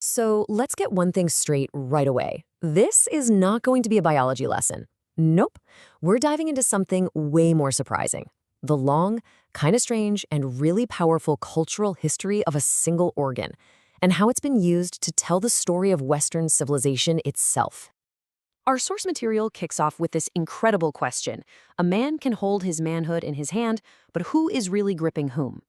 So let's get one thing straight right away. This is not going to be a biology lesson. Nope. We're diving into something way more surprising. The long, kind of strange, and really powerful cultural history of a single organ, and how it's been used to tell the story of Western civilization itself. Our source material kicks off with this incredible question. A man can hold his manhood in his hand, but who is really gripping whom?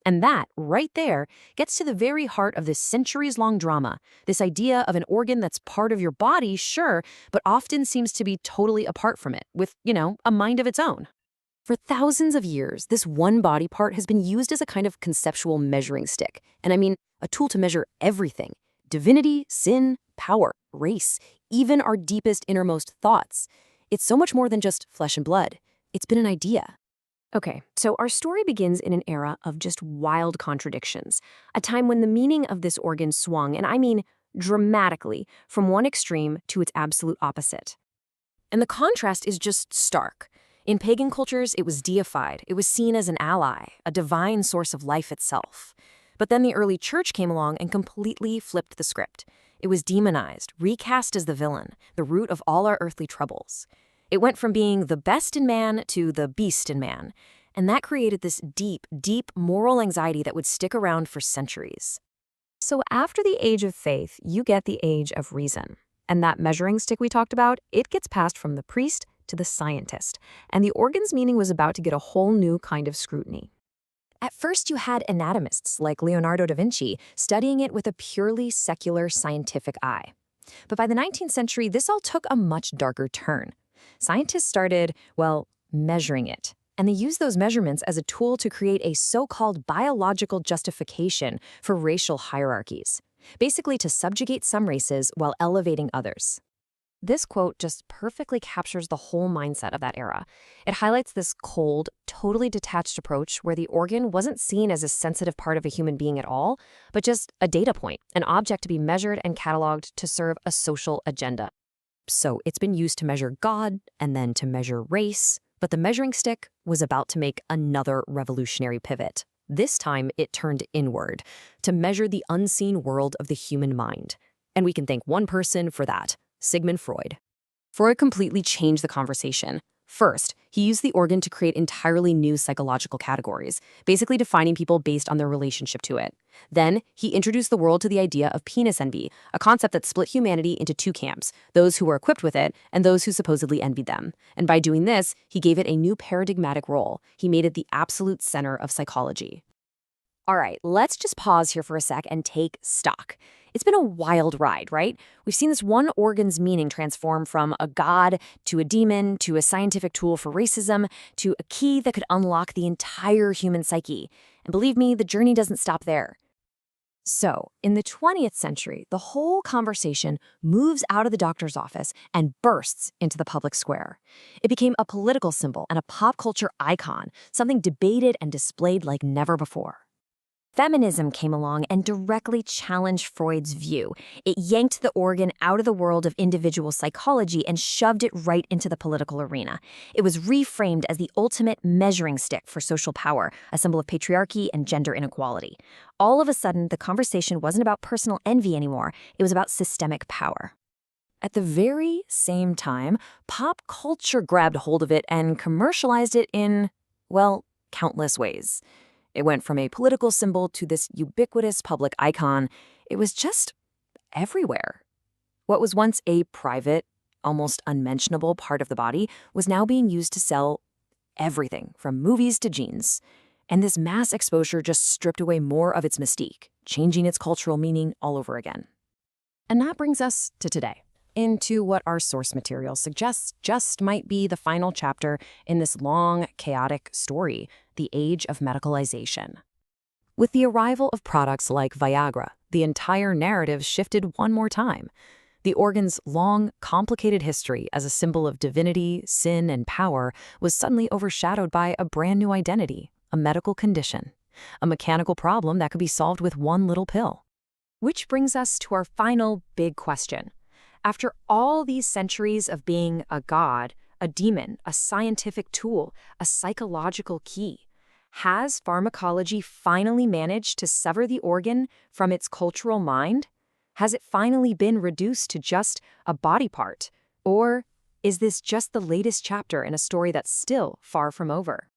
And that, right there, gets to the very heart of this centuries-long drama, this idea of an organ that's part of your body, sure, but often seems to be totally apart from it, with, a mind of its own. For thousands of years, this one body part has been used as a kind of conceptual measuring stick, and I mean, a tool to measure everything: divinity, sin, power, race, even our deepest, innermost thoughts. It's so much more than just flesh and blood. It's been an idea. Okay, so our story begins in an era of just wild contradictions, a time when the meaning of this organ swung, and I mean dramatically, from one extreme to its absolute opposite. And the contrast is just stark. In pagan cultures, it was deified. It was seen as an ally, a divine source of life itself. But then the early church came along and completely flipped the script. It was demonized, recast as the villain, the root of all our earthly troubles. It went from being the best in man to the beast in man, and that created this deep, deep moral anxiety that would stick around for centuries. So after the age of faith, you get the age of reason. And that measuring stick we talked about, it gets passed from the priest to the scientist, and the organ's meaning was about to get a whole new kind of scrutiny. At first, you had anatomists like Leonardo da Vinci studying it with a purely secular scientific eye. But by the 19th century, this all took a much darker turn. Scientists started, measuring it. And they used those measurements as a tool to create a so-called biological justification for racial hierarchies, basically to subjugate some races while elevating others. This quote just perfectly captures the whole mindset of that era. It highlights this cold, totally detached approach where the organ wasn't seen as a sensitive part of a human being at all, but just a data point, an object to be measured and cataloged to serve a social agenda. So it's been used to measure God and then to measure race, but the measuring stick was about to make another revolutionary pivot. This time it turned inward, to measure the unseen world of the human mind. And we can thank one person for that: Sigmund Freud. Freud completely changed the conversation. First, he used the organ to create entirely new psychological categories, basically defining people based on their relationship to it. Then, he introduced the world to the idea of penis envy, a concept that split humanity into two camps: those who were equipped with it and those who supposedly envied them. And by doing this, he gave it a new paradigmatic role. He made it the absolute center of psychology. All right, let's just pause here for a sec and take stock. It's been a wild ride, right? We've seen this one organ's meaning transform from a god to a demon to a scientific tool for racism to a key that could unlock the entire human psyche. And believe me, the journey doesn't stop there. So, in the 20th century, the whole conversation moves out of the doctor's office and bursts into the public square. It became a political symbol and a pop culture icon, something debated and displayed like never before. Feminism came along and directly challenged Freud's view. It yanked the organ out of the world of individual psychology and shoved it right into the political arena. It was reframed as the ultimate measuring stick for social power, a symbol of patriarchy and gender inequality. All of a sudden, the conversation wasn't about personal envy anymore. It was about systemic power. At the very same time, pop culture grabbed hold of it and commercialized it in, countless ways. It went from a political symbol to this ubiquitous public icon. It was just everywhere. What was once a private, almost unmentionable part of the body was now being used to sell everything from movies to jeans. And this mass exposure just stripped away more of its mystique, changing its cultural meaning all over again. And that brings us to today, into what our source material suggests just might be the final chapter in this long, chaotic story: the age of medicalization. With the arrival of products like Viagra, the entire narrative shifted one more time. The organ's long, complicated history as a symbol of divinity, sin, and power was suddenly overshadowed by a brand new identity: a medical condition, a mechanical problem that could be solved with one little pill. Which brings us to our final big question. After all these centuries of being a god, a demon, a scientific tool, a psychological key, has pharmacology finally managed to sever the organ from its cultural mind? Has it finally been reduced to just a body part? Or is this just the latest chapter in a story that's still far from over?